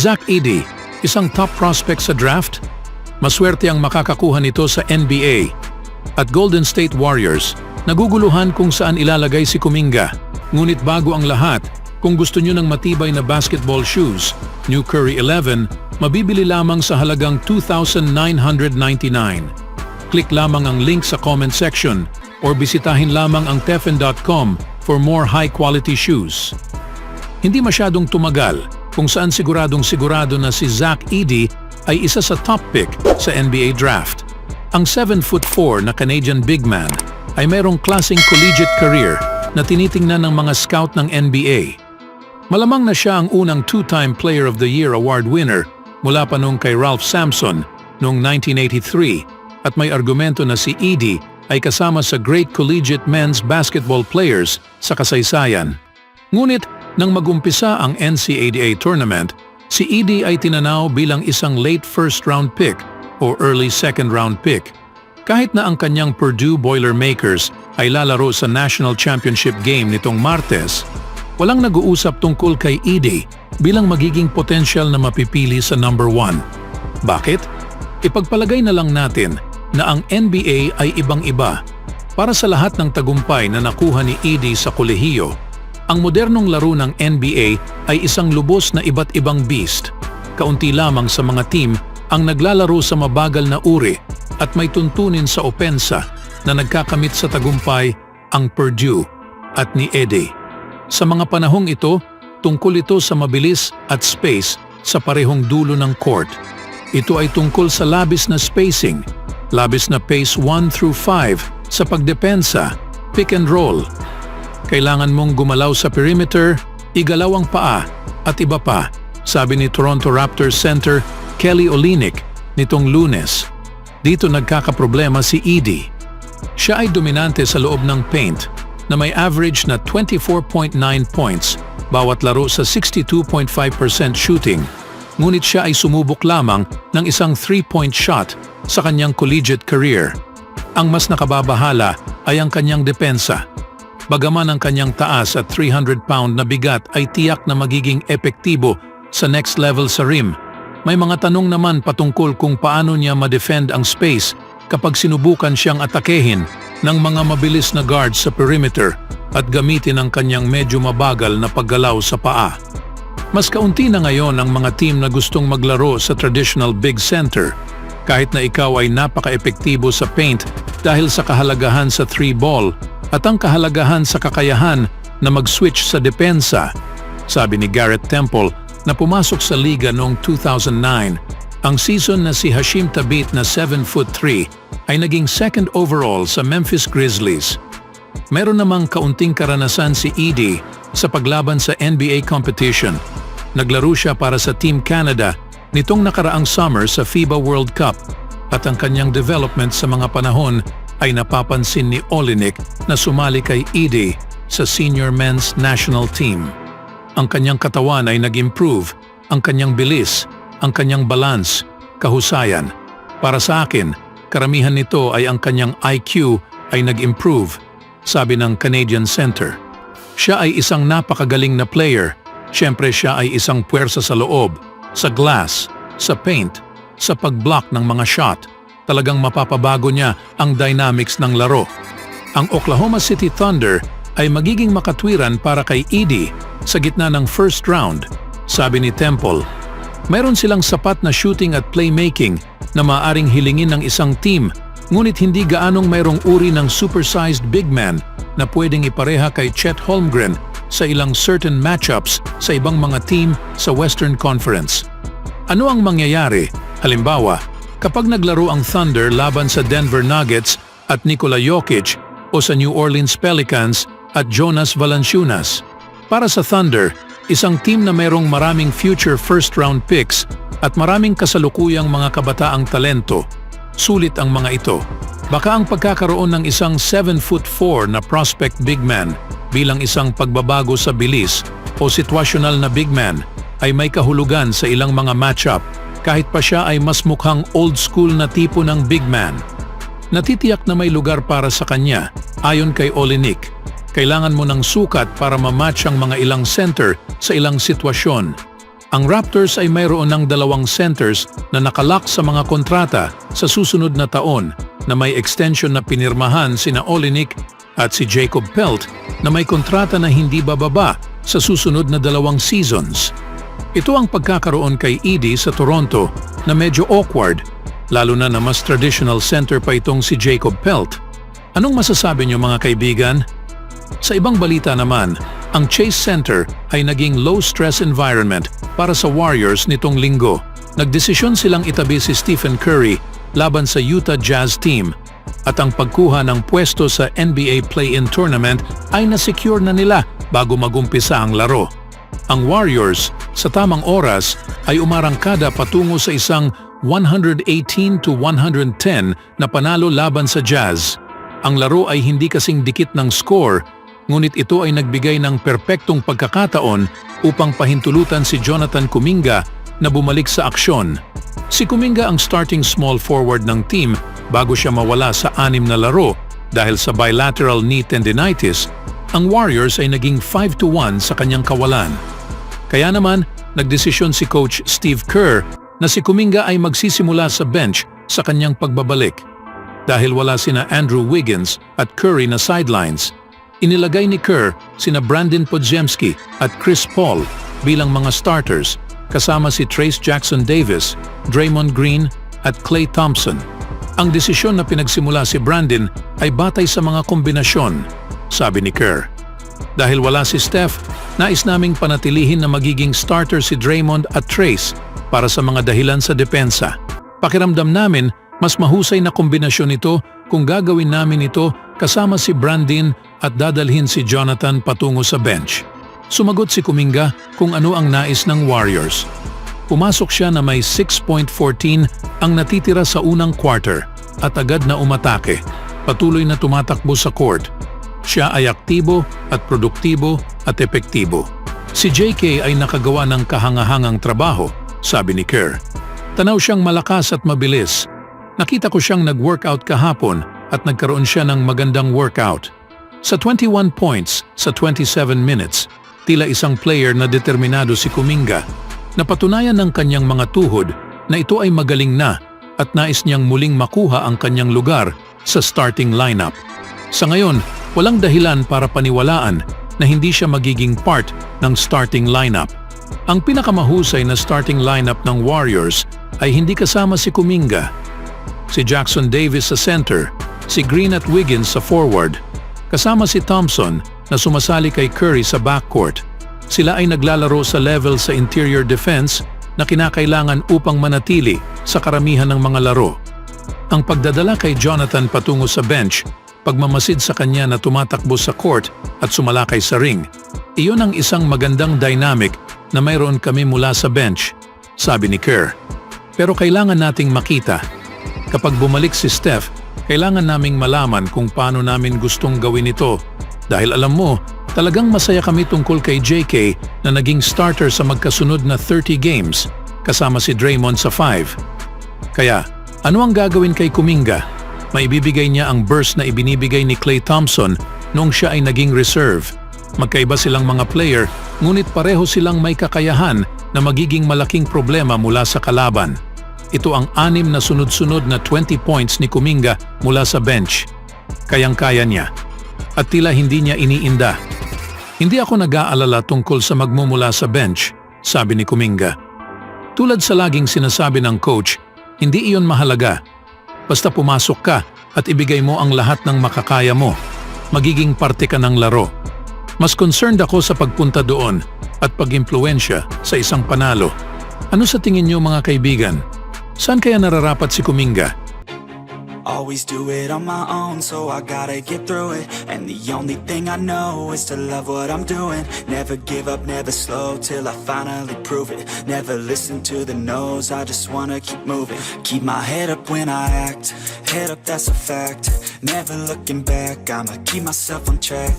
Zach Edey, isang top prospect sa draft? Maswerte ang makakakuha nito sa NBA. At Golden State Warriors, naguguluhan kung saan ilalagay si Kuminga. Ngunit bago ang lahat, kung gusto nyo ng matibay na basketball shoes, New Curry 11, mabibili lamang sa halagang $2,999. Click lamang ang link sa comment section or bisitahin lamang ang tefen.com for more high-quality shoes. Hindi masyadong tumagal kung saan siguradong-sigurado na si Zach Edey ay isa sa top pick sa NBA draft. Ang 7'4" na Canadian big man ay mayroong klaseng collegiate career na tinitingnan ng mga scout ng NBA. Malamang na siya ang unang two-time Player of the Year award winner mula pa nung kay Ralph Sampson noong 1983 at may argumento na si Edey ay kasama sa great collegiate men's basketball players sa kasaysayan. Ngunit nang magumpisa ang NCAA tournament, si Edey ay tinanaw bilang isang late first-round pick o early second-round pick. Kahit na ang kanyang Purdue Boilermakers ay lalaro sa National Championship game nitong Martes, walang nag-uusap tungkol kay Edey bilang magiging potential na mapipili sa number 1. Bakit? Ipagpalagay na lang natin na ang NBA ay ibang-iba. Para sa lahat ng tagumpay na nakuha ni Edey sa kolehiyo, ang modernong laro ng NBA ay isang lubos na iba't ibang beast. Kaunti lamang sa mga team ang naglalaro sa mabagal na uri at may tuntunin sa opensa na nagkakamit sa tagumpay ang Purdue at ni Edey. Sa mga panahong ito, tungkol ito sa mabilis at space sa parehong dulo ng court. Ito ay tungkol sa labis na spacing, labis na pace 1 through 5 sa pagdepensa, pick and roll. Kailangan mong gumalaw sa perimeter, igalaw ang paa, at iba pa, sabi ni Toronto Raptors center Kelly Olynyk nitong Lunes. Dito nagkakaproblema si Edey. Siya ay dominante sa loob ng paint na may average na 24.9 points bawat laro sa 62.5% shooting, ngunit siya ay sumubok lamang ng isang 3-point shot sa kanyang collegiate career. Ang mas nakababahala ay ang kanyang depensa. Bagaman ang kanyang taas at 300-pound na bigat ay tiyak na magiging epektibo sa next level sa rim, may mga tanong naman patungkol kung paano niya ma-defend ang space kapag sinubukan siyang atakehin ng mga mabilis na guards sa perimeter at gamitin ang kanyang medyo mabagal na paggalaw sa paa. Mas kaunti na ngayon ang mga team na gustong maglaro sa traditional big center, kahit na ikaw ay napaka-epektibo sa paint dahil sa kahalagahan sa 3-ball at ang kahalagahan sa kakayahan na mag-switch sa depensa. Sabi ni Garrett Temple na pumasok sa liga noong 2009, ang season na si Hasheem Thabeet na 7'3" ay naging second overall sa Memphis Grizzlies. Meron namang kaunting karanasan si Edey sa paglaban sa NBA competition. Naglaro siya para sa Team Canada nitong nakaraang summer sa FIBA World Cup at ang kanyang development sa mga panahon ay napapansin ni Olynyk na sumali kay Edey sa senior men's national team. Ang kanyang katawan ay nag-improve, ang kanyang bilis, ang kanyang balance, kahusayan. Para sa akin, karamihan nito ay ang kanyang IQ ay nag-improve, sabi ng Canadian center. Siya ay isang napakagaling na player. Siyempre siya ay isang puwersa sa loob, sa glass, sa paint, sa pag-block ng mga shot. Talagang mapapabago niya ang dynamics ng laro. Ang Oklahoma City Thunder ay magiging makatwiran para kay Edey sa gitna ng first round, sabi ni Temple. Mayroon silang sapat na shooting at playmaking na maaaring hilingin ng isang team, ngunit hindi gaanong mayroong uri ng supersized big man na pwedeng ipareha kay Chet Holmgren sa ilang certain matchups sa ibang mga team sa Western Conference. Ano ang mangyayari? Halimbawa, kapag naglaro ang Thunder laban sa Denver Nuggets at Nikola Jokic o sa New Orleans Pelicans at Jonas Valanciunas. Para sa Thunder, isang team na mayroong maraming future first-round picks at maraming kasalukuyang mga kabataang talento. Sulit ang mga ito. Baka ang pagkakaroon ng isang 7'4" na prospect big man bilang isang pagbabago sa bilis o situational na big man ay may kahulugan sa ilang mga matchup kahit pa siya ay mas mukhang old school na tipo ng big man. Natitiyak na may lugar para sa kanya, ayon kay Olynyk. Kailangan mo ng sukat para ma-match ang mga ilang center sa ilang sitwasyon. Ang Raptors ay mayroon ng 2 centers na nakalock sa mga kontrata sa susunod na taon na may extension na pinirmahan sina Olynyk at si Jacob Pelt na may kontrata na hindi bababa sa susunod na 2 seasons. Ito ang pagkakaroon kay Edey sa Toronto na medyo awkward, lalo na mas traditional center pa itong si Jacob Pelt. Anong masasabi niyo mga kaibigan? Sa ibang balita naman, ang Chase Center ay naging low-stress environment para sa Warriors nitong linggo. Nagdesisyon silang itabi si Stephen Curry laban sa Utah Jazz team at ang pagkuha ng pwesto sa NBA Play-In Tournament ay nasecure na nila bago magumpisa ang laro. Ang Warriors, sa tamang oras, ay umarangkada patungo sa isang 118-110 na panalo laban sa Jazz. Ang laro ay hindi kasing dikit ng score, ngunit ito ay nagbigay ng perpektong pagkakataon upang pahintulutan si Jonathan Kuminga na bumalik sa aksyon. Si Kuminga ang starting small forward ng team bago siya mawala sa 6 na laro dahil sa bilateral knee tendinitis. Ang Warriors ay naging 5-1 sa kanyang kawalan. Kaya naman, nagdesisyon si Coach Steve Kerr na si Kuminga ay magsisimula sa bench sa kanyang pagbabalik. Dahil wala sina Andrew Wiggins at Curry na sidelines, inilagay ni Kerr sina Brandon Podziemski at Chris Paul bilang mga starters kasama si Trayce Jackson-Davis, Draymond Green at Klay Thompson. Ang desisyon na pinagsimula si Brandon ay batay sa mga kombinasyon, sabi ni Kerr. Dahil wala si Steph, nais naming panatilihin na magiging starter si Draymond at Trayce para sa mga dahilan sa depensa. Pakiramdam namin mas mahusay na kombinasyon ito kung gagawin namin ito kasama si Brandon at dadalhin si Jonathan patungo sa bench. Sumagot si Kuminga kung ano ang nais ng Warriors. Pumasok siya na may 6.14 ang natitira sa unang quarter at agad na umatake. Patuloy na tumatakbo sa court. Siya ay aktibo at produktibo at epektibo. Si JK ay nakagawa ng kahangahangang trabaho, sabi ni Kerr. Tanaw siyang malakas at mabilis. Nakita ko siyang nag-workout kahapon at nagkaroon siya ng magandang workout. Sa 21 points sa 27 minutes, tila isang player na determinado si Kuminga. Napatunayan ng kanyang mga tuhod na ito ay magaling na at nais niyang muling makuha ang kanyang lugar sa starting lineup. Sa ngayon, walang dahilan para paniwalaan na hindi siya magiging part ng starting lineup. Ang pinakamahusay na starting lineup ng Warriors ay hindi kasama si Kuminga. Si Jackson Davis sa center, si Green at Wiggins sa forward, kasama si Thompson na sumasali kay Curry sa backcourt. Sila ay naglalaro sa level sa interior defense na kinakailangan upang manatili sa karamihan ng mga laro. Ang pagdadala kay Jonathan patungo sa bench, pagmamasid sa kanya na tumatakbo sa court at sumalakay sa ring, iyon ang isang magandang dynamic na mayroon kami mula sa bench, sabi ni Kerr. Pero kailangan nating makita. Kapag bumalik si Steph, kailangan naming malaman kung paano namin gustong gawin ito. Dahil alam mo, talagang masaya kami tungkol kay JK na naging starter sa magkasunod na 30 games kasama si Draymond sa 5. Kaya, ano ang gagawin kay Kuminga? Maibibigay niya ang burst na ibinibigay ni Klay Thompson noong siya ay naging reserve. Magkaiba silang mga player, ngunit pareho silang may kakayahan na magiging malaking problema mula sa kalaban. Ito ang 6 na sunod-sunod na 20 points ni Kuminga mula sa bench. Kayang-kaya niya. At tila hindi niya iniinda. Hindi ako nag-aalala tungkol sa magmumula sa bench, sabi ni Kuminga. Tulad sa laging sinasabi ng coach, hindi iyon mahalaga. Basta pumasok ka at ibigay mo ang lahat ng makakaya mo. Magiging parte ka ng laro. Mas concerned ako sa pagpunta doon at pag-impluensya sa isang panalo. Ano sa tingin niyo mga kaibigan? Saan kaya nararapat si Kuminga? Always do it on my own, so I gotta get through it. And the only thing I know is to love what I'm doing. Never give up, never slow, till I finally prove it. Never listen to the no's, I just wanna keep moving. Keep my head up when I act, head up that's a fact. Never looking back, I'ma keep myself on track.